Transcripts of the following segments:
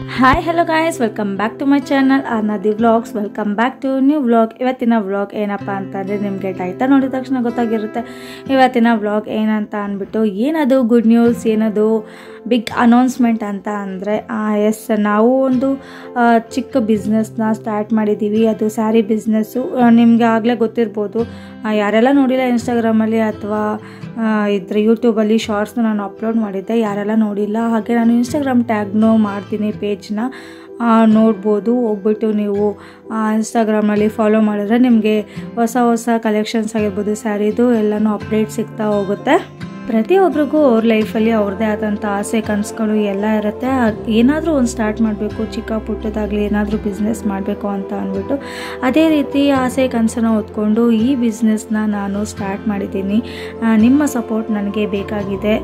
Hi hello guys, welcome back to my channel Arnadi vlogs. Welcome back to new vlog. ಇವತ್ತಿನ vlog ಏನಪ್ಪ ಅಂತಂದರೆ ನಿಮಗೆ title ನೋಡಿದ ತಕ್ಷಣ ಗೊತ್ತಾಗಿರುತ್ತೆ ಇವತ್ತಿನ ವ್ಲಾಗ್ ಏನಂತ ಅಂದ್ಬಿಟ್ಟು. ಏನದು ಗುಡ್ ನ್ಯೂಸ್, ಏನದು ಬಿಗ್ ಅನೌನ್ಸ್ಮೆಂಟ್ ಅಂತ ಅಂದರೆ ಎಸ್, ನಾವು ಒಂದು ಚಿಕ್ಕ ಬಿಸ್ನೆಸ್ನ ಸ್ಟಾರ್ಟ್ ಮಾಡಿದ್ದೀವಿ. ಅದು ಸ್ಯಾರಿ ಬಿಸ್ನೆಸ್ಸು. ನಿಮಗೆ ಆಗಲೇ ಗೊತ್ತಿರ್ಬೋದು, ಯಾರೆಲ್ಲ ನೋಡಿಲ್ಲ ಇನ್ಸ್ಟಾಗ್ರಾಮಲ್ಲಿ ಅಥವಾ ಇದ್ರ ಯೂಟ್ಯೂಬಲ್ಲಿ ಶಾರ್ಟ್ಸ್ನ ನಾನು ಅಪ್ಲೋಡ್ ಮಾಡಿದ್ದೆ. ಯಾರೆಲ್ಲ ನೋಡಿಲ್ಲ ಹಾಗೆ ನಾನು ಇನ್ಸ್ಟಾಗ್ರಾಮ್ ಟ್ಯಾಗ್ನೂ ಮಾಡ್ತೀನಿ, ಪೇಜ್ನ ನೋಡ್ಬೋದು. ಹೋಗ್ಬಿಟ್ಟು ನೀವು ಇನ್ಸ್ಟಾಗ್ರಾಮಲ್ಲಿ ಫಾಲೋ ಮಾಡಿದ್ರೆ ನಿಮಗೆ ಹೊಸ ಹೊಸ ಕಲೆಕ್ಷನ್ಸ್ ಆಗಿರ್ಬೋದು, ಸ್ಯಾರಿದು ಎಲ್ಲನೂ ಅಪ್ಡೇಟ್ ಸಿಗ್ತಾ ಹೋಗುತ್ತೆ. ಪ್ರತಿಯೊಬ್ಬರಿಗೂ ಅವ್ರ ಲೈಫಲ್ಲಿ ಅವ್ರದ್ದೇ ಆದಂಥ ಆಸೆ ಕನಸುಗಳು ಎಲ್ಲ ಇರುತ್ತೆ. ಏನಾದರೂ ಒಂದು ಸ್ಟಾರ್ಟ್ ಮಾಡಬೇಕು, ಚಿಕ್ಕ ಪುಟ್ಟದಾಗಲಿ ಏನಾದರೂ ಬಿಸ್ನೆಸ್ ಮಾಡಬೇಕು ಅಂತ ಅಂದ್ಬಿಟ್ಟು ಅದೇ ರೀತಿ ಆಸೆ ಕನಸನ್ನು ಹೊತ್ಕೊಂಡು ಈ ಬಿಸ್ನೆಸ್ನ ನಾನು ಸ್ಟಾರ್ಟ್ ಮಾಡಿದ್ದೀನಿ. ನಿಮ್ಮ ಸಪೋರ್ಟ್ ನನಗೆ ಬೇಕಾಗಿದೆ.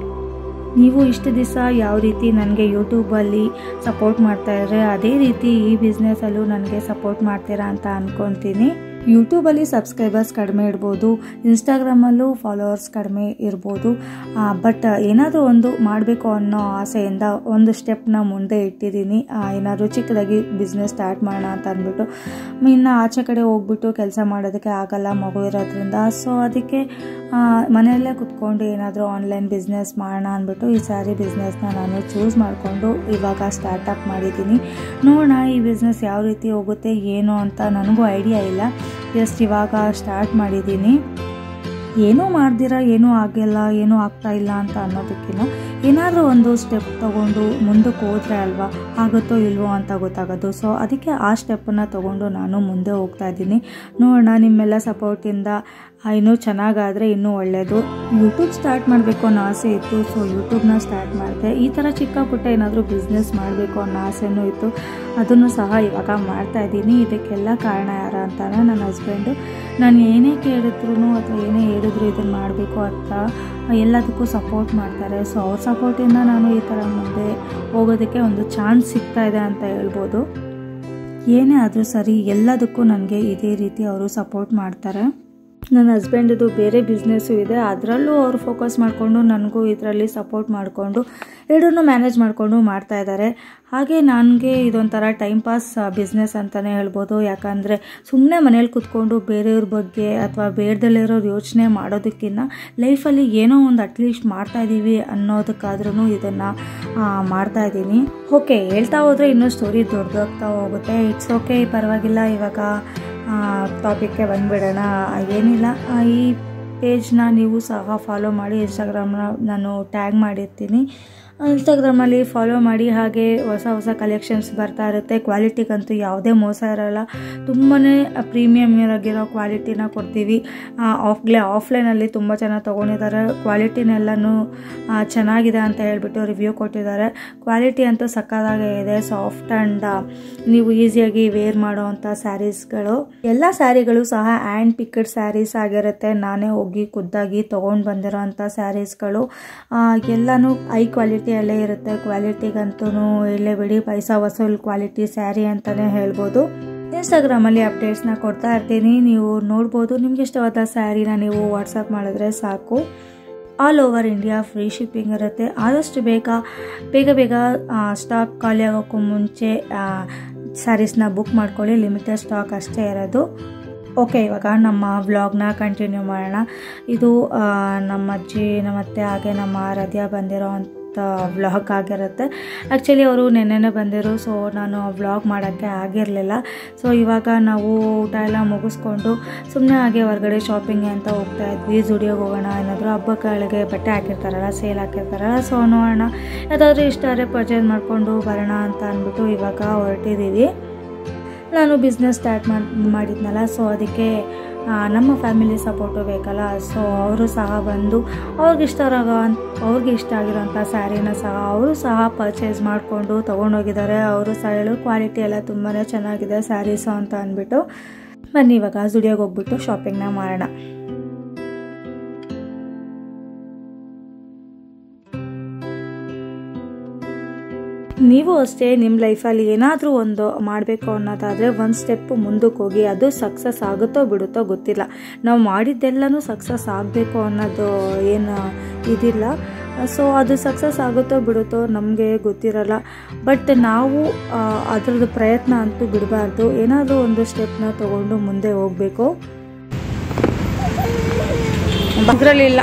ನೀವು ಇಷ್ಟು ದಿವಸ ಯಾವ ರೀತಿ ನನಗೆ ಯೂಟ್ಯೂಬಲ್ಲಿ ಸಪೋರ್ಟ್ ಮಾಡ್ತಾಯಿದ್ರೆ ಅದೇ ರೀತಿ ಈ ಬಿಸ್ನೆಸ್ಸಲ್ಲೂ ನನಗೆ ಸಪೋರ್ಟ್ ಮಾಡ್ತೀರಾ ಅಂತ ಅಂದ್ಕೊತೀನಿ. ಯೂಟ್ಯೂಬಲ್ಲಿ ಸಬ್ಸ್ಕ್ರೈಬರ್ಸ್ ಕಡಿಮೆ ಇರ್ಬೋದು, ಇನ್ಸ್ಟಾಗ್ರಾಮಲ್ಲೂ ಫಾಲೋವರ್ಸ್ ಕಡಿಮೆ ಇರ್ಬೋದು, ಬಟ್ ಏನಾದರೂ ಒಂದು ಮಾಡಬೇಕು ಅನ್ನೋ ಆಸೆಯಿಂದ ಒಂದು ಸ್ಟೆಪ್ನ ಮುಂದೆ ಇಟ್ಟಿದ್ದೀನಿ. ಏನಾದರೂ ಚಿಕ್ಕದಾಗಿ ಬಿಸ್ನೆಸ್ ಸ್ಟಾರ್ಟ್ ಮಾಡೋಣ ಅಂತ ಅಂದ್ಬಿಟ್ಟು. ಇನ್ನು ಆಚೆ ಕಡೆ ಹೋಗ್ಬಿಟ್ಟು ಕೆಲಸ ಮಾಡೋದಕ್ಕೆ ಆಗಲ್ಲ ಮಗು ಇರೋದ್ರಿಂದ. ಸೊ ಅದಕ್ಕೆ ಮನೆಯಲ್ಲೇ ಕುತ್ಕೊಂಡು ಏನಾದರೂ ಆನ್ಲೈನ್ ಬಿಸ್ನೆಸ್ ಮಾಡೋಣ ಅಂದ್ಬಿಟ್ಟು ಈ ಸ್ಯಾರಿ ಬಿಸ್ನೆಸ್ನ ನಾನು ಚೂಸ್ ಮಾಡಿಕೊಂಡು ಇವಾಗ ಸ್ಟಾರ್ಟಪ್ ಮಾಡಿದ್ದೀನಿ. ನೋಡೋಣ ಈ ಬಿಸ್ನೆಸ್ ಯಾವ ರೀತಿ ಹೋಗುತ್ತೆ ಏನು ಅಂತ ನನಗೂ ಐಡಿಯಾ ಇಲ್ಲ. ಜಸ್ಟ್ ಇವಾಗ ಸ್ಟಾರ್ಟ್ ಮಾಡಿದ್ದೀನಿ. ಏನೂ ಮಾಡ್ದಿರ ಏನೂ ಆಗಿಲ್ಲ, ಏನೂ ಆಗ್ತಾ ಇಲ್ಲ ಅಂತ ಅನ್ನೋದಕ್ಕಿಂತ ಏನಾದರೂ ಒಂದು ಸ್ಟೆಪ್ ತೊಗೊಂಡು ಮುಂದಕ್ಕೆ ಹೋದರೆ ಅಲ್ವಾ ಆಗುತ್ತೋ ಇಲ್ವೋ ಅಂತ ಗೊತ್ತಾಗೋದು. ಸೊ ಅದಕ್ಕೆ ಆ ಸ್ಟೆಪ್ಪನ್ನು ತೊಗೊಂಡು ನಾನು ಮುಂದೆ ಹೋಗ್ತಾ ಇದ್ದೀನಿ. ನೋಡೋಣ, ನಿಮ್ಮೆಲ್ಲ ಸಪೋರ್ಟಿಂದ ಇನ್ನೂ ಚೆನ್ನಾಗಾದರೆ ಇನ್ನೂ ಒಳ್ಳೆಯದು. ಯೂಟ್ಯೂಬ್ ಸ್ಟಾರ್ಟ್ ಮಾಡಬೇಕು ಅನ್ನೋ ಆಸೆ ಇತ್ತು. ಸೊ ಯೂಟ್ಯೂಬ್ನ ಸ್ಟಾರ್ಟ್ ಮಾಡಿದೆ. ಈ ಥರ ಚಿಕ್ಕ ಪುಟ್ಟ ಏನಾದರೂ ಬಿಸ್ನೆಸ್ ಮಾಡಬೇಕು ಅನ್ನೋ ಆಸೆನೂ ಇತ್ತು. ಅದನ್ನು ಸಹ ಇವಾಗ ಮಾಡ್ತಾಯಿದ್ದೀನಿ. ಇದಕ್ಕೆಲ್ಲ ಕಾರಣ ಯಾರು ಅಂತಾನೆ ನನ್ನ ಹಸ್ಬೆಂಡು. ನಾನು ಏನೇ ಕೇಳಿದ್ರು ಅಥವಾ ಏನೇ ಹೇಳಿದ್ರು ಇದನ್ನು ಮಾಡಬೇಕು ಅಂತ ಎಲ್ಲದಕ್ಕೂ ಸಪೋರ್ಟ್ ಮಾಡ್ತಾರೆ. ಸೊ ಅವ್ರ ಸಪೋರ್ಟಿಂದ ನಾನು ಈ ಥರ ಮುಂದೆ ಹೋಗೋದಕ್ಕೆ ಒಂದು ಚಾನ್ಸ್ ಸಿಗ್ತಾ ಇದೆ ಅಂತ ಹೇಳ್ಬೋದು. ಏನೇ ಆದರೂ ಸರಿ ಎಲ್ಲದಕ್ಕೂ ನನಗೆ ಇದೇ ರೀತಿ ಅವರು ಸಪೋರ್ಟ್ ಮಾಡ್ತಾರೆ. ನನ್ನ ಹಸ್ಬೆಂಡದು ಬೇರೆ ಬಿಸ್ನೆಸ್ಸು ಇದೆ, ಅದರಲ್ಲೂ ಅವರು ಫೋಕಸ್ ಮಾಡಿಕೊಂಡು ನನಗೂ ಇದರಲ್ಲಿ ಸಪೋರ್ಟ್ ಮಾಡಿಕೊಂಡು ಎರಡನ್ನೂ ಮ್ಯಾನೇಜ್ ಮಾಡಿಕೊಂಡು ಮಾಡ್ತಾಯಿದ್ದಾರೆ. ಹಾಗೆ ನನಗೆ ಇದೊಂಥರ ಟೈಮ್ ಪಾಸ್ ಬಿಸ್ನೆಸ್ ಅಂತಲೇ ಹೇಳ್ಬೋದು. ಯಾಕಂದರೆ ಸುಮ್ಮನೆ ಮನೇಲಿ ಕೂತ್ಕೊಂಡು ಬೇರೆಯವ್ರ ಬಗ್ಗೆ ಅಥವಾ ಬೇಡದಲ್ಲಿರೋರು ಯೋಚನೆ ಮಾಡೋದಕ್ಕಿಂತ ಲೈಫಲ್ಲಿ ಏನೋ ಒಂದು ಅಟ್ಲೀಸ್ಟ್ ಮಾಡ್ತಾಯಿದ್ದೀವಿ ಅನ್ನೋದಕ್ಕಾದ್ರೂ ಇದನ್ನು ಮಾಡ್ತಾಯಿದ್ದೀನಿ. ಓಕೆ, ಹೇಳ್ತಾ ಹೋದರೆ ಇನ್ನೂ ಸ್ಟೋರಿ ದೊಡ್ಡದಾಗ್ತಾ ಹೋಗುತ್ತೆ. ಇಟ್ಸ್ ಓಕೆ, ಪರವಾಗಿಲ್ಲ. ಇವಾಗ ಟಾಪಿಕ್ಗೆ ಬಂದುಬಿಡೋಣ. ಏನಿಲ್ಲ, ಈ ಪೇಜ್ನ ನೀವು ಸಹ ಫಾಲೋ ಮಾಡಿ. ಇನ್ಸ್ಟಾಗ್ರಾಮ್ನ ನಾನು ಟ್ಯಾಗ್ ಮಾಡಿರ್ತೀನಿ, ಇನ್ಸ್ಟಾಗ್ರಾಮಲ್ಲಿ ಫಾಲೋ ಮಾಡಿ. ಹಾಗೆ ಹೊಸ ಹೊಸ ಕಲೆಕ್ಷನ್ಸ್ ಬರ್ತಾ ಇರುತ್ತೆ. ಕ್ವಾಲಿಟಿಗಂತೂ ಯಾವುದೇ ಮೋಸ ಇರೋಲ್ಲ. ತುಂಬಾ ಪ್ರೀಮಿಯಮ್ ಆಗಿರೋ ಕ್ವಾಲಿಟಿನ ಕೊಡ್ತೀವಿ. ಆಫ್ಲೈನಲ್ಲಿ ತುಂಬ ಚೆನ್ನಾಗಿ ತೊಗೊಂಡಿದ್ದಾರೆ. ಕ್ವಾಲಿಟಿನೆಲ್ಲನೂ ಚೆನ್ನಾಗಿದೆ ಅಂತ ಹೇಳ್ಬಿಟ್ಟು ರಿವ್ಯೂ ಕೊಟ್ಟಿದ್ದಾರೆ. ಕ್ವಾಲಿಟಿ ಅಂತೂ ಸಕ್ಕತ್ತಾಗೇ ಇದೆ. ಸಾಫ್ಟ್ ಆ್ಯಂಡ್ ನೀವು ಈಸಿಯಾಗಿ ವೇರ್ ಮಾಡೋವಂಥ ಸ್ಯಾರೀಸ್ಗಳು. ಎಲ್ಲ ಸ್ಯಾರಿಗಳು ಸಹ ಹ್ಯಾಂಡ್ ಪಿಕ್ಡ್ ಸ್ಯಾರೀಸ್ ಆಗಿರುತ್ತೆ. ನಾನೇ ಹೋಗಿ ಖುದ್ದಾಗಿ ತೊಗೊಂಡು ಬಂದಿರೋ ಅಂಥ ಸ್ಯಾರೀಸ್ಗಳು ಎಲ್ಲನೂ ಹೈ ಕ್ವಾಲಿಟಿ ಅಲ್ಲೇ ಇರುತ್ತೆ. ಕ್ವಾಲಿಟಿಗಂತೂ ಇಲ್ಲೇ ಪೈಸಾ ವಸೂಲ್ ಕ್ವಾಲಿಟಿ ಸ್ಯಾರಿ ಅಂತಲೇ ಹೇಳ್ಬೋದು. ಇನ್ಸ್ಟಾಗ್ರಾಮಲ್ಲಿ ಅಪ್ಡೇಟ್ಸ್ನ ಕೊಡ್ತಾ ಇರ್ತೀನಿ, ನೀವು ನೋಡ್ಬೋದು. ನಿಮ್ಗೆ ಇಷ್ಟವಾದ ಸ್ಯಾರಿನ ನೀವು ವಾಟ್ಸಪ್ ಮಾಡಿದ್ರೆ ಸಾಕು. All over India free shipping ಇರುತ್ತೆ. ಆದಷ್ಟು ಬೇಗ ಸ್ಟಾಕ್ ಖಾಲಿ ಆಗೋಕ್ಕೂ ಮುಂಚೆ ಸ್ಯಾರೀಸ್ನ ಬುಕ್ ಮಾಡ್ಕೊಳ್ಳಿ. ಲಿಮಿಟೆಡ್ ಸ್ಟಾಕ್ ಅಷ್ಟೇ ಇರೋದು. ಓಕೆ, ಇವಾಗ ನಮ್ಮ ವ್ಲಾಗ್ನ ಕಂಟಿನ್ಯೂ ಮಾಡೋಣ. ಇದು ನಮ್ಮ ಅಜ್ಜಿ, ನಮ್ಮ ಅತ್ತೆ ಹಾಗೆ ನಮ್ಮ ಆರಾಧ್ಯ ಬಂದಿರೋ ಅಂಥ ವ್ಲಾಗ್ ಆಗಿರುತ್ತೆ. ಆ್ಯಕ್ಚುಲಿ ಅವರು ನೆನ್ನೆನೇ ಬಂದಿರು. ಸೊ ನಾನು ವ್ಲಾಗ್ ಮಾಡೋಕ್ಕೆ ಆಗಿರಲಿಲ್ಲ. ಸೊ ಇವಾಗ ನಾವು ಊಟ ಎಲ್ಲ ಮುಗಿಸ್ಕೊಂಡು ಸುಮ್ಮನೆ ಹಾಗೆ ಹೊರಗಡೆ ಶಾಪಿಂಗ್ ಅಂತ ಹೋಗ್ತಾ ಇದ್ವಿ. ಜುಡಿಯೋಗೆ ಹೋಗೋಣ, ಏನಾದರೂ ಹಬ್ಬಗಳಿಗೆ ಬಟ್ಟೆ ಹಾಕಿರ್ತಾರಲ್ಲ, ಸೇಲ್ ಹಾಕಿರ್ತಾರಲ್ಲ. ಸೊ ನೋಡೋಣ, ಯಾವುದಾದ್ರೂ ಇಷ್ಟ ಆದರೆ ಪರ್ಚೇಸ್ ಮಾಡಿಕೊಂಡು ಬರೋಣ ಅಂತ ಅಂದ್ಬಿಟ್ಟು ಇವಾಗ ಹೊರಟಿದ್ದೀವಿ. ನಾನು ಬಿಸ್ನೆಸ್ ಸ್ಟಾರ್ಟ್ ಮಾಡಿದ್ನಲ್ಲ, ಸೊ ಅದಕ್ಕೆ ನಮ್ಮ ಫ್ಯಾಮಿಲಿ ಸಪೋರ್ಟು ಬೇಕಲ್ಲ. ಸೊ ಅವರು ಸಹ ಬಂದು ಅವ್ರಿಗೆ ಇಷ್ಟ ಆಗಿರೋಂಥ ಸ್ಯಾರಿನ ಸಹ ಅವರು ಸಹ ಪರ್ಚೇಸ್ ಮಾಡಿಕೊಂಡು ತೊಗೊಂಡೋಗಿದ್ದಾರೆ. ಅವರು ಸಹ ಹೇಳೋ ಕ್ವಾಲಿಟಿ ಎಲ್ಲ ತುಂಬಾ ಚೆನ್ನಾಗಿದೆ ಸ್ಯಾರೀಸು ಅಂತ ಅಂದ್ಬಿಟ್ಟು. ಬನ್ನಿ ಇವಾಗ ಜುಡಿಯೋಗೆ ಹೋಗ್ಬಿಟ್ಟು ಶಾಪಿಂಗ್ನ ಮಾಡೋಣ. ನೀವು ಅಷ್ಟೇ ನಿಮ್ಮ ಲೈಫಲ್ಲಿ ಏನಾದರೂ ಒಂದು ಮಾಡಬೇಕು ಅನ್ನೋದಾದರೆ ಒಂದು ಸ್ಟೆಪ್ ಮುಂದಕ್ಕೆ ಹೋಗಿ. ಅದು ಸಕ್ಸಸ್ ಆಗುತ್ತೋ ಬಿಡುತ್ತೋ ಗೊತ್ತಿಲ್ಲ. ನಾವು ಮಾಡಿದ್ದೆಲ್ಲನೂ ಸಕ್ಸಸ್ ಆಗಬೇಕು ಅನ್ನೋದು ಏನು ಇದಿಲ್ಲ. ಸೊ ಅದು ಸಕ್ಸಸ್ ಆಗುತ್ತೋ ಬಿಡುತ್ತೋ ನಮಗೆ ಗೊತ್ತಿರಲ್ಲ. ಬಟ್ ನಾವು ಅದರದ್ದು ಪ್ರಯತ್ನ ಅಂತೂ ಬಿಡಬಾರ್ದು. ಏನಾದರೂ ಒಂದು ಸ್ಟೆಪ್ನ ತೊಗೊಂಡು ಮುಂದೆ ಹೋಗಬೇಕು. ಅದರಲ್ಲಿಲ್ಲ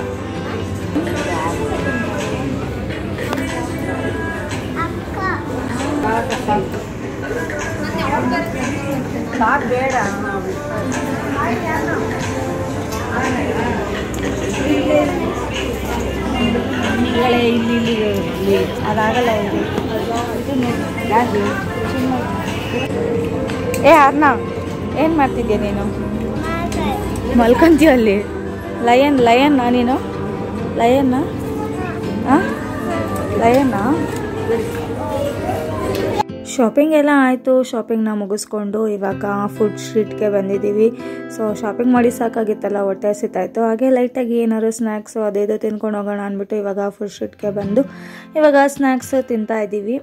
ಬೇಡ ಇಲ್ಲಿ ಅದಾಗಲ್ಲ. ಅರ್ನಾ ಏನು ಮಾಡ್ತಿದ್ಯಾ ನೀನು? ಮಲ್ಕೊಂತೀಯ ಅಲ್ಲಿ? ಲಯನ್ನಾ ನೀನು? ಲಯನ್ನಾ ಲಯನ್ನಾ? ಶಾಪಿಂಗ್ ಎಲ್ಲ ಆಯಿತು. ಶಾಪಿಂಗ್ನ ಮುಗಿಸ್ಕೊಂಡು ಇವಾಗ ಫುಡ್ ಸ್ಟ್ರೀಟ್ಗೆ ಬಂದಿದ್ದೀವಿ. ಸೊ ಶಾಪಿಂಗ್ ಮಾಡಿ ಸಾಕಾಗಿತ್ತಲ್ಲ, ಹೊಟ್ಟೆ ಹಸಿತಾಯಿತು. ಹಾಗೆ ಲೈಟಾಗಿ ಏನಾದ್ರು ಸ್ನ್ಯಾಕ್ಸು ಅದೇದು ತಿನ್ಕೊಂಡು ಹೋಗೋಣ ಅಂದ್ಬಿಟ್ಟು ಇವಾಗ ಫುಡ್ ಸ್ಟ್ರೀಟ್ಗೆ ಬಂದು ಇವಾಗ ಸ್ನ್ಯಾಕ್ಸ್ ತಿಂತಾ ಇದ್ದೀವಿ.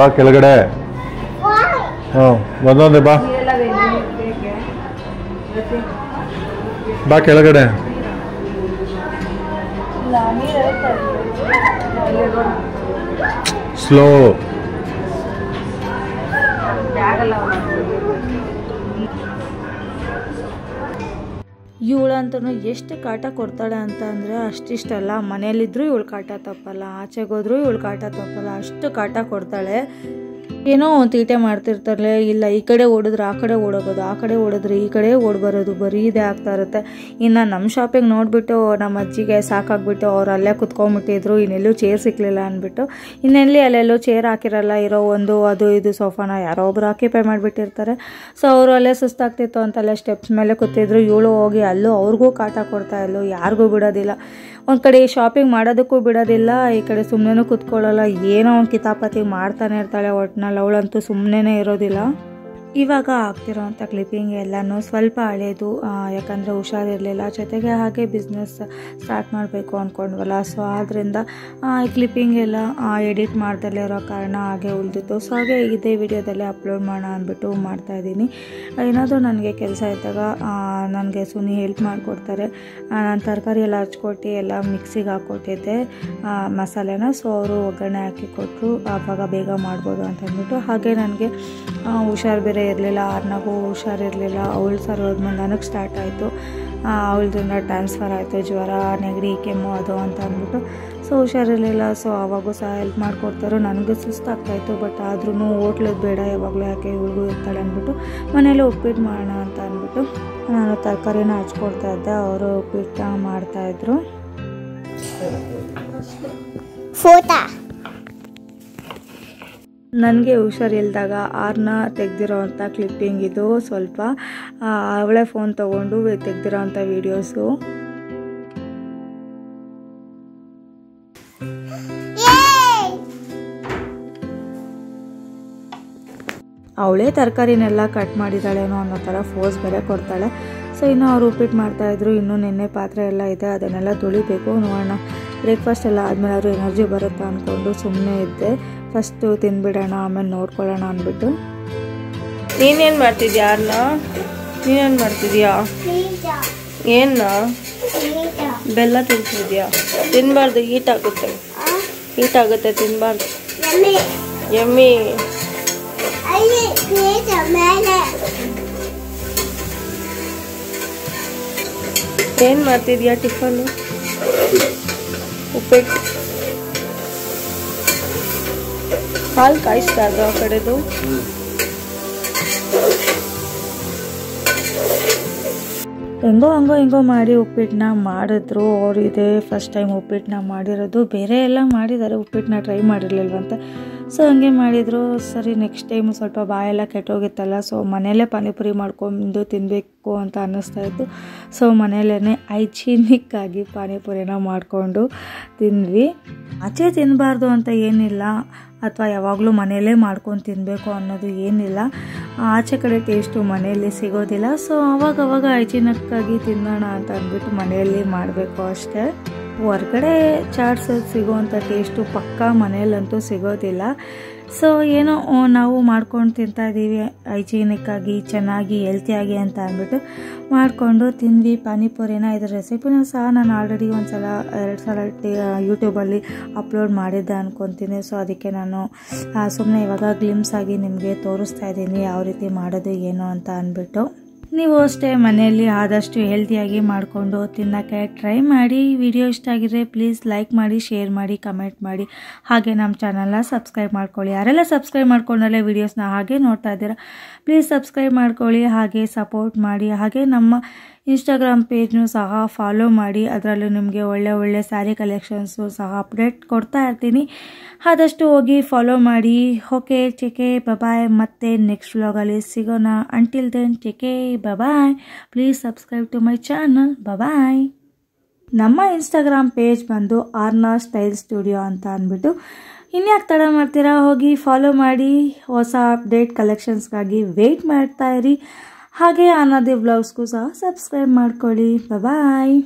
ಬಾ ಕೆಳಗಡೆ, ಒಂದೊಂದೇ ಬಾ ಬಾ ಕೆಳಗಡೆ. ಸ್ಲೋ ಇವಳಂತೂ ಎಷ್ಟು ಕಾಟ ಕೊಡ್ತಾಳೆ ಅಂತ ಅಂದರೆ ಅಷ್ಟಿಷ್ಟಲ್ಲ. ಮನೇಲಿದ್ರೂ ಇವಳು ಕಾಟ ತಪ್ಪಲ್ಲ, ಆಚೆಗೋದ್ರೂ ಇವಳು ಕಾಟ ತಪ್ಪಲ್ಲ, ಅಷ್ಟು ಕಾಟ ಕೊಡ್ತಾಳೆ. ಏನೋ ಒಂದು ತೀಟೆ ಮಾಡ್ತಿರ್ತಾರಲ್ಲ, ಇಲ್ಲ ಈ ಕಡೆ ಓಡಿದ್ರೆ ಆ ಕಡೆ ಓಡೋಗೋದು, ಆ ಕಡೆ ಓಡಿದ್ರೆ ಈ ಕಡೆ ಓಡಿ ಬರೋದು, ಬರೀ ಇದೇ ಆಗ್ತಾ ಇರುತ್ತೆ. ಇನ್ನು ನಮ್ಮ ಶಾಪಿಂಗ್ ನೋಡಿಬಿಟ್ಟು ನಮ್ಮ ಅಜ್ಜಿಗೆ ಸಾಕಾಗ್ಬಿಟ್ಟು ಅವ್ರು ಅಲ್ಲೇ ಕುತ್ಕೊಂಡ್ಬಿಟ್ಟಿದ್ರು. ಇನ್ನೆಲ್ಲೂ ಚೇರ್ ಸಿಕ್ಕಲಿಲ್ಲ ಅಂದ್ಬಿಟ್ಟು ಇನ್ನೆಲ್ಲಿ ಅಲ್ಲೆಲ್ಲೂ ಚೇರ್ ಹಾಕಿರಲ್ಲ, ಇರೋ ಒಂದು ಅದು ಇದು ಸೋಫಾನ ಯಾರೋ ಒಬ್ರು ಆಕ್ಯುಪೈ ಮಾಡಿಬಿಟ್ಟಿರ್ತಾರೆ. ಸೊ ಅವರು ಅಲ್ಲೇ ಸುಸ್ತಾಗ್ತಿತ್ತು ಅಂತ ಅಲ್ಲೇ ಸ್ಟೆಪ್ಸ್ ಮೇಲೆ ಕೂತಿದ್ರು. ಇವಳು ಹೋಗಿ ಅಲ್ಲೂ ಅವ್ರಿಗೂ ಕಾಟ ಕೊಡ್ತಾ ಇಲ್ಲೋ, ಯಾರಿಗೂ ಬಿಡೋದಿಲ್ಲ. ಒಂದು ಕಡೆ ಶಾಪಿಂಗ್ ಮಾಡೋದಕ್ಕೂ ಬಿಡೋದಿಲ್ಲ, ಈ ಕಡೆ ಸುಮ್ಮನೆ ಕೂತ್ಕೊಳ್ಳಲ್ಲ, ಏನೋ ಒಂದು ಕಿತಾಪತಿ ಮಾಡ್ತಾನೆ ಇರ್ತಾಳೆ. ಒಟ್ಟಿನಲ್ಲಿ ಅವಳಂತೂ ಸುಮ್ಮನೆ ಇರೋದಿಲ್ಲ. ಇವಾಗ ಆಗ್ತಿರೋಂಥ ಕ್ಲಿಪ್ಪಿಂಗ್ ಎಲ್ಲನೂ ಸ್ವಲ್ಪ ಹಳೇದು, ಯಾಕಂದರೆ ಹುಷಾರಿರಲಿಲ್ಲ. ಜೊತೆಗೆ ಹಾಗೆ ಬಿಸ್ನೆಸ್ ಸ್ಟಾರ್ಟ್ ಮಾಡಬೇಕು ಅಂದ್ಕೊಂಡ್ವಲ್ಲ, ಸೊ ಆದ್ದರಿಂದ ಕ್ಲಿಪ್ಪಿಂಗ್ ಎಲ್ಲ ಎಡಿಟ್ ಮಾಡ್ದಲೇ ಇರೋ ಕಾರಣ ಹಾಗೆ ಉಳಿದಿತ್ತು. ಸೊ ಹಾಗೆ ಇದೇ ವಿಡಿಯೋದಲ್ಲೇ ಅಪ್ಲೋಡ್ ಮಾಡೋಣ ಅಂದ್ಬಿಟ್ಟು ಮಾಡ್ತಾಯಿದ್ದೀನಿ. ಏನಾದರೂ ನನಗೆ ಕೆಲಸ ಇದ್ದಾಗ ನನಗೆ ಸುನಿ ಹೆಲ್ಪ್ ಮಾಡಿಕೊಡ್ತಾರೆ. ನಾನು ತರಕಾರಿ ಎಲ್ಲ ಹಚ್ಕೊಟ್ಟು ಎಲ್ಲ ಮಿಕ್ಸಿಗೆ ಹಾಕ್ಕೊಟ್ಟಿದ್ದೆ ಮಸಾಲೆನ. ಸೊ ಅವರು ಒಗ್ಗರಣೆ ಹಾಕಿ ಕೊಟ್ಟರು, ಆವಾಗ ಬೇಗ ಮಾಡ್ಬೋದು ಅಂತ ಅಂದ್ಬಿಟ್ಟು. ಹಾಗೆ ನನಗೆ ಹುಷಾರು ಬೇರೆ ಇರಲಿಲ್ಲ, ಆರ್ನಾಗೂ ಹುಷಾರಿರಲಿಲ್ಲ. ಅವಳು ಸರ್ ಹೋದ್ಮೇಲೆ ನನಗೆ ಸ್ಟಾರ್ಟ್ ಆಯಿತು. ಅವಳದಿಂದ ಟ್ರಾನ್ಸ್ಫರ್ ಆಯಿತು, ಜ್ವರ, ನೆಗಡಿ, ಕೆಮ್ಮು ಅದು ಅಂತ ಅಂದ್ಬಿಟ್ಟು. ಸೊ ಹುಷಾರಿರಲಿಲ್ಲ. ಸೊ ಆವಾಗೂ ಸಹ ಹೆಲ್ಪ್ ಮಾಡಿಕೊಡ್ತಾರೋ. ನನಗೂ ಸುಸ್ತಾಗ್ತಾಯಿತ್ತು. ಬಟ್ ಆದ್ರೂ ಹೋಟ್ಲದ್ದು ಬೇಡ, ಯಾವಾಗಲೂ ಯಾಕೆ ಇವ್ರಿಗೂ ಇರ್ತಾಳೆ ಅಂದ್ಬಿಟ್ಟು ಮನೇಲಿ ಉಪ್ಪಿಟ್ಟು ಮಾಡೋಣ ಅಂತ ಅಂದ್ಬಿಟ್ಟು ನಾನು ತರಕಾರಿನ ಹಚ್ಕೊಡ್ತಾ ಇದ್ದೆ. ಅವರು ಉಪ್ಪಿಟ್ಟು ಮಾಡ್ತಾಯಿದ್ರು. ಫೋಟೋ ನನಗೆ ಹುಷಾರಿಲ್ದಾಗ ಆರ್ನ ತೆಗ್ದಿರೋ ಅಂಥ ಕ್ಲಿಪ್ಪಿಂಗ್ ಇದು. ಸ್ವಲ್ಪ ಅವಳೇ ಫೋನ್ ತೊಗೊಂಡು ತೆಗ್ದಿರೋ ಅಂಥ ವೀಡಿಯೋಸು. ಅವಳೇ ತರಕಾರಿನೆಲ್ಲ ಕಟ್ ಮಾಡಿದ್ದಾಳೇನೋ ಅನ್ನೋ ಥರ ಫೋರ್ಸ್ ಬೇರೆ ಕೊಡ್ತಾಳೆ. ಸೊ ಇನ್ನು ಅವ್ರು ಉಪ್ಪಿಟ್ಟು ಮಾಡ್ತಾಯಿದ್ರು. ಇನ್ನೂ ನೆನ್ನೆ ಪಾತ್ರೆ ಎಲ್ಲ ಇದೆ, ಅದನ್ನೆಲ್ಲ ತೊಳಿಬೇಕು. ನೋಡೋಣ, ಬ್ರೇಕ್ಫಾಸ್ಟ್ ಎಲ್ಲ ಆದಮೇಲೆ ಅವರು ಎನರ್ಜಿ ಬರುತ್ತಾ ಅಂದ್ಕೊಂಡು ಸುಮ್ಮನೆ ಇದ್ದೆ. ಫಸ್ಟು ತಿಂದ್ಬಿಡೋಣ, ಆಮೇಲೆ ನೋಡ್ಕೊಳ್ಳೋಣ ಅಂದ್ಬಿಟ್ಟು. ನೀನೇನು ಮಾಡ್ತಿದ್ಯಾ ಅರ್ನ? ನೀನೇನು ಮಾಡ್ತಿದ್ಯಾ? ಏನ ಬೆಲ್ಲ ತಿಂತಿದ್ಯಾ? ತಿನ್ನಬಾರ್ದು, ಹೀಟಾಗುತ್ತೆ, ಹೀಟಾಗುತ್ತೆ, ತಿನ್ನಬಾರ್ದು. ಎಮ್ಮಿ ಏನು ಮಾಡ್ತಿದ್ಯಾ? ಟಿಫನ್ನು ಉಪ್ಪಿಟ್ಟು. ಹಾಲು ಕಾಯಿಸ್ತಾ ಅದು ಆ ಕಡೆದು. ಹೆಂಗೋ ಮಾಡಿ ಉಪ್ಪಿಟ್ಟನ್ನ ಮಾಡಿದ್ರು. ಅವರು ಇದೇ ಫಸ್ಟ್ ಟೈಮ್ ಉಪ್ಪಿಟ್ಟನ್ನ ಮಾಡಿರೋದು. ಬೇರೆ ಎಲ್ಲ ಮಾಡಿದ್ದಾರೆ, ಉಪ್ಪಿಟ್ಟನ್ನ ಟ್ರೈ ಮಾಡಿರಲಿಲ್ವಂತೆ. ಸೊ ಹಂಗೆ ಮಾಡಿದರು. ಸರಿ, ನೆಕ್ಸ್ಟ್ ಟೈಮು ಸ್ವಲ್ಪ ಬಾಯೆಲ್ಲ ಕೆಟ್ಟೋಗಿತ್ತಲ್ಲ, ಸೊ ಮನೆಯಲ್ಲೇ ಪಾನಿಪುರಿ ಮಾಡ್ಕೊಂಡು ತಿನ್ನಬೇಕು ಅಂತ ಅನ್ನಿಸ್ತಾಯಿತ್ತು. ಸೊ ಮನೆಯಲ್ಲೇ ಹೈಜೀನಿಕ್ಕಾಗಿ ಪಾನಿಪುರಿನ ಮಾಡಿಕೊಂಡು ತಿಂದ್ವಿ. ಆಚೆ ತಿನ್ನಬಾರ್ದು ಅಂತ ಏನಿಲ್ಲ, ಅಥವಾ ಯಾವಾಗಲೂ ಮನೆಯಲ್ಲೇ ಮಾಡ್ಕೊಂಡು ತಿನ್ನಬೇಕು ಅನ್ನೋದು ಏನಿಲ್ಲ. ಆಚೆ ಕಡೆ ಟೇಸ್ಟು ಮನೆಯಲ್ಲಿ ಸಿಗೋದಿಲ್ಲ. ಸೊ ಅವಾಗವಾಗ ಹೈಜೀನಿಕ್ಕಾಗಿ ತಿನ್ನೋಣ ಅಂತ ಅಂದ್ಬಿಟ್ಟು ಮನೆಯಲ್ಲಿ ಮಾಡಬೇಕು ಅಷ್ಟೇ. ಹೊರಗಡೆ ಚಾಟ್ಸ್ ಸಿಗೋವಂಥ ಟೇಸ್ಟು ಪಕ್ಕಾ ಮನೆಯಲ್ಲಂತೂ ಸಿಗೋದಿಲ್ಲ. ಸೊ ಏನೋ ನಾವು ಮಾಡ್ಕೊಂಡು ತಿಂತಾಯಿದ್ದೀವಿ ಹೈಜೀನಿಕ್ಕಾಗಿ ಚೆನ್ನಾಗಿ ಹೆಲ್ತಿಯಾಗಿ ಅಂತ ಅಂದ್ಬಿಟ್ಟು ಮಾಡಿಕೊಂಡು ತಿಂದ್ವಿ ಪಾನಿಪುರಿನ. ಇದರ ರೆಸಿಪಿನೂ ಸಹ ನಾನು ಆಲ್ರೆಡಿ 2 ಸಲ ಯೂಟ್ಯೂಬಲ್ಲಿ ಅಪ್ಲೋಡ್ ಮಾಡಿದ್ದೆ ಅಂದ್ಕೊತೀನಿ. ಸೊ ಅದಕ್ಕೆ ನಾನು ಸುಮ್ಮನೆ ಇವಾಗ ಗ್ಲಿಮ್ಸ್ ಆಗಿ ನಿಮಗೆ ತೋರಿಸ್ತಾ ಇದ್ದೀನಿ ಯಾವ ರೀತಿ ಮಾಡೋದು ಏನು ಅಂತ ಅಂದ್ಬಿಟ್ಟು. ನೀವು ಅಷ್ಟೇ ಮನೆಯಲ್ಲಿ ಆದಷ್ಟು ಹೆಲ್ತಿಯಾಗಿ ಮಾಡಿಕೊಂಡು ತಿನ್ನೋಕ್ಕೆ ಟ್ರೈ ಮಾಡಿ. ವಿಡಿಯೋ ಇಷ್ಟ ಆಗಿದ್ರೆ ಪ್ಲೀಸ್ ಲೈಕ್ ಮಾಡಿ, ಶೇರ್ ಮಾಡಿ, ಕಮೆಂಟ್ ಮಾಡಿ. ಹಾಗೆ ನಮ್ಮ ಚಾನಲ್ನ ಸಬ್ಸ್ಕ್ರೈಬ್ ಮಾಡ್ಕೊಳ್ಳಿ. ಯಾರೆಲ್ಲ ಸಬ್ಸ್ಕ್ರೈಬ್ ಮಾಡ್ಕೊಂಡಲ್ಲೇ ವೀಡಿಯೋಸ್ನ ಹಾಗೆ ನೋಡ್ತಾ ಇದ್ದೀರಾ ಪ್ಲೀಸ್ ಸಬ್ಸ್ಕ್ರೈಬ್ ಮಾಡ್ಕೊಳ್ಳಿ, ಹಾಗೆ ಸಪೋರ್ಟ್ ಮಾಡಿ. ಹಾಗೆ ನಮ್ಮ ಇನ್ಸ್ಟಾಗ್ರಾಮ್ ಪೇಜ್ನೂ ಸಹ ಫಾಲೋ ಮಾಡಿ. ಅದರಲ್ಲೂ ನಿಮಗೆ ಒಳ್ಳೆ ಸ್ಯಾರಿ ಕಲೆಕ್ಷನ್ಸು ಸಹ ಅಪ್ಡೇಟ್ ಕೊಡ್ತಾ ಇರ್ತೀನಿ. ಆದಷ್ಟು ಹೋಗಿ ಫಾಲೋ ಮಾಡಿ. Okay, take care bye. ಮತ್ತೆ ನೆಕ್ಸ್ಟ್ ವ್ಲಾಗಲ್ಲಿ ಸಿಗೋಣ. Until then take care bye. Please subscribe to my channel. Bye. ನಮ್ಮ ಇನ್ಸ್ಟಾಗ್ರಾಮ್ ಪೇಜ್ ಬಂದು ಆರ್ನಾ ಸ್ಟೈಲ್ ಸ್ಟುಡಿಯೋ ಅಂತ ಅಂದ್ಬಿಟ್ಟು ಇನ್ಯಾಕೆ ತಡ ಮಾಡ್ತೀರಾ, ಹೋಗಿ ಫಾಲೋ ಮಾಡಿ. ಹೊಸ ಅಪ್ಡೇಟ್ ಕಲೆಕ್ಷನ್ಸ್ಗಾಗಿ ವೆಯ್ಟ್ ಮಾಡ್ತಾ ಇರಿ. ಹಾಗೆ ಆರ್ನಾದಿ ವ್ಲಾಗ್ಸ್ಗೂ ಸಹ ಸಬ್ಸ್ಕ್ರೈಬ್ ಮಾಡ್ಕೊಳ್ಳಿ. ಬಾಯ್.